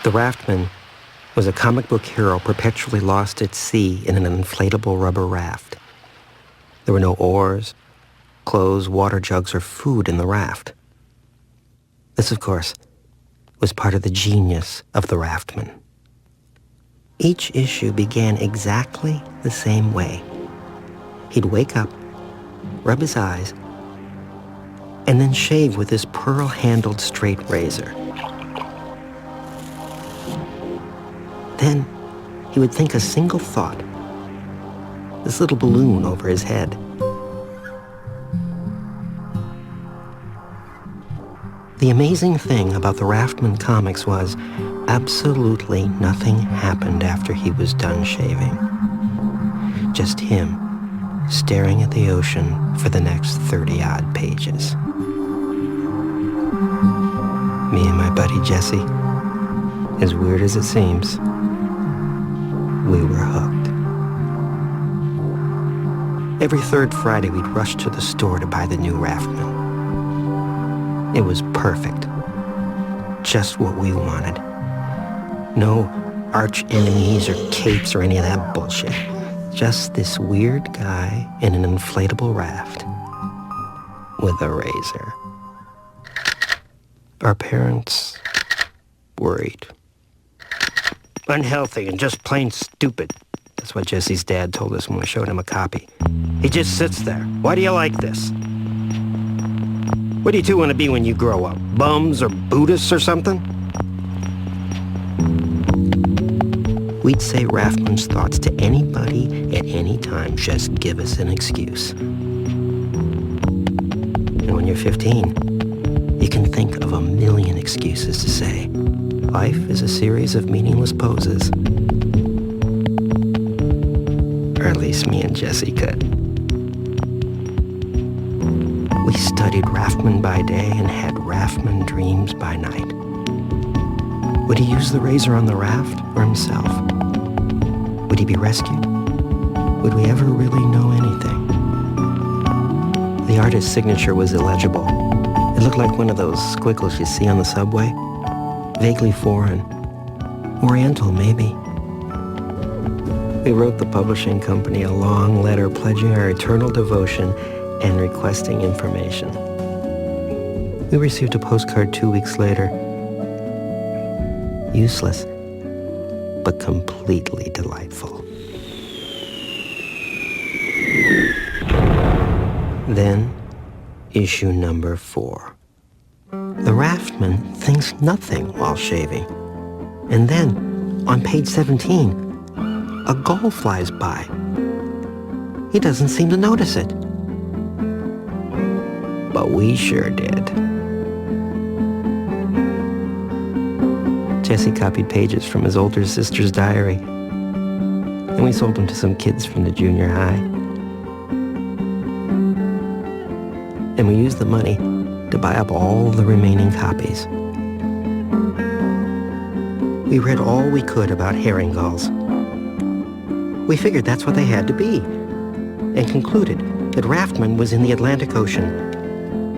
The Raftman was a comic book hero perpetually lost at sea in an inflatable rubber raft. There were no oars, clothes, water jugs, or food in the raft. This, of course, was part of the genius of the Raftman. Each issue began exactly the same way. He'd wake up, rub his eyes, and then shave with his pearl-handled straight razor. Then he would think a single thought, this little balloon over his head. The amazing thing about the Raftman comics was absolutely nothing happened after he was done shaving. Just him staring at the ocean for the next 30-odd pages. Me and my buddy Jesse, as weird as it seems, we were hooked. Every third Friday, we'd rush to the store to buy the new Raftman. It was perfect. Just what we wanted. No arch enemies or capes or any of that bullshit. Just this weird guy in an inflatable raft with a razor. Our parents worried. Unhealthy and just plain stupid. That's what Jesse's dad told us when we showed him a copy. He just sits there. Why do you like this? What do you two want to be when you grow up? Bums or Buddhists or something? We'd say Raftman's thoughts to anybody at any time. Just give us an excuse. And when you're 15, you can think of a million excuses to say. Life is a series of meaningless poses. Or at least me and Jesse could. We studied Raftman by day and had Raftman dreams by night. Would he use the razor on the raft or himself? Would he be rescued? Would we ever really know anything? The artist's signature was illegible. It looked like one of those squiggles you see on the subway. Vaguely foreign. Oriental, maybe. We wrote the publishing company a long letter pledging our eternal devotion and requesting information. We received a postcard 2 weeks later. Useless, but completely delightful. Then, issue number 4. The Raftman thinks nothing while shaving. And then, on page 17, a gull flies by. He doesn't seem to notice it. But we sure did. Jesse copied pages from his older sister's diary, and we sold them to some kids from the junior high. And we used the money to buy up all the remaining copies. We read all we could about herring gulls. We figured that's what they had to be, and concluded that Raftman was in the Atlantic Ocean,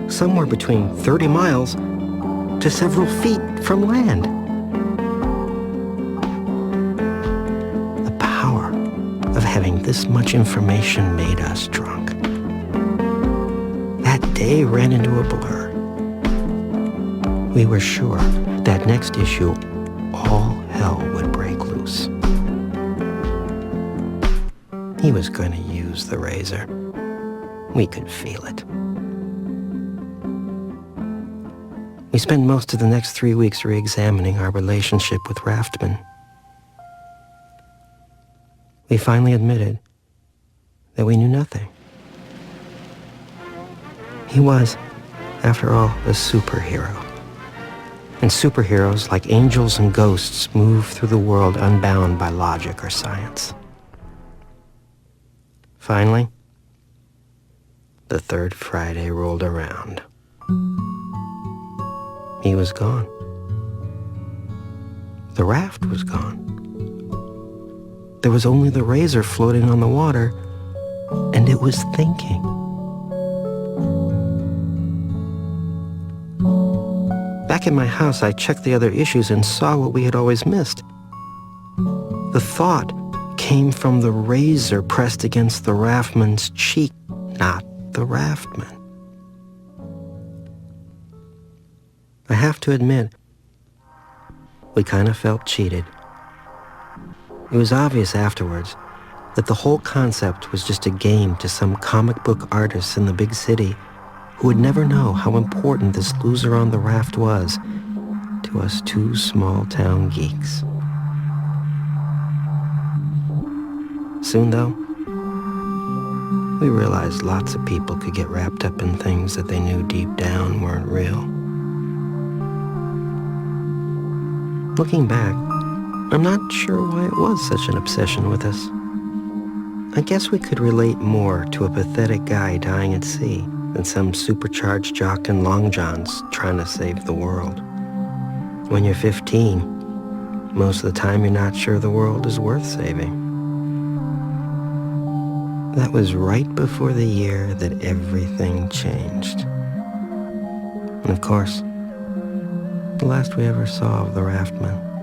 somewhere between 30 miles to several feet from land. The power of having this much information made us drunk. That day ran into a blur. We were sure that next issue, all hell would break loose. He was going to use the razor. We could feel it. We spent most of the next 3 weeks re-examining our relationship with Raftman. We finally admitted that we knew nothing. He was, after all, a superhero. And superheroes, like angels and ghosts, move through the world unbound by logic or science. Finally, the third Friday rolled around. He was gone. The raft was gone. There was only the razor floating on the water, and it was thinking. Back at my house, I checked the other issues and saw what we had always missed. The thought came from the razor pressed against the Raftman's cheek, not the Raftman. I have to admit, we kind of felt cheated. It was obvious afterwards that the whole concept was just a game to some comic book artists in the big city who would never know how important this loser on the raft was to us two small-town geeks. Soon, though, we realized lots of people could get wrapped up in things that they knew deep down weren't real. Looking back, I'm not sure why it was such an obsession with us. I guess we could relate more to a pathetic guy dying at sea than some supercharged jock in long johns trying to save the world. When you're 15, most of the time you're not sure the world is worth saving. That was right before the year that everything changed. And of course, the last we ever saw of the Raftman.